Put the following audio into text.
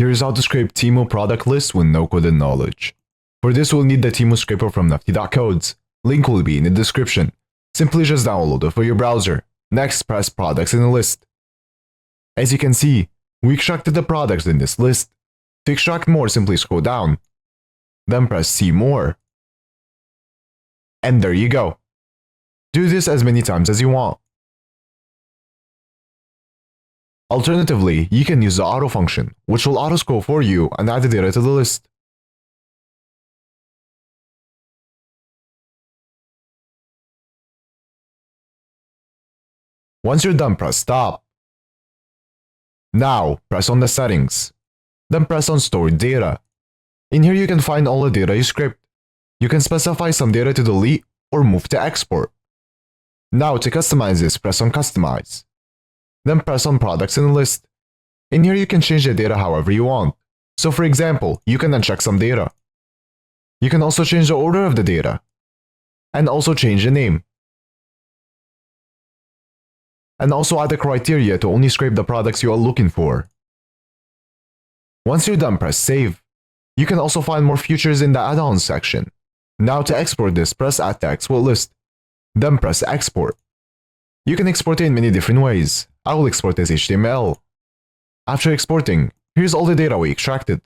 Here's how to scrape Temu product list with no coded knowledge. For this, we'll need the Temu scraper from nifty.codes. Link will be in the description. Simply just download it for your browser. Next, press products in the list. As you can see, we extracted the products in this list. To extract more, simply scroll down. Then press see more. And there you go. Do this as many times as you want. Alternatively, you can use the auto function, which will auto-scroll for you and add the data to the list. Once you're done, press stop. Now, press on the settings. Then press on stored data. In here you can find all the data you scraped. You can specify some data to delete or move to export. Now to customize this, press on customize. Then press on products in the list. In here you can change the data however you want. So for example, you can uncheck some data. You can also change the order of the data. And also change the name. And also add a criteria to only scrape the products you are looking for. Once you're done, press save. You can also find more features in the add-ons section. Now to export this, press add to export list. Then press export. You can export it in many different ways. I will export as HTML. After exporting, here's all the data we extracted.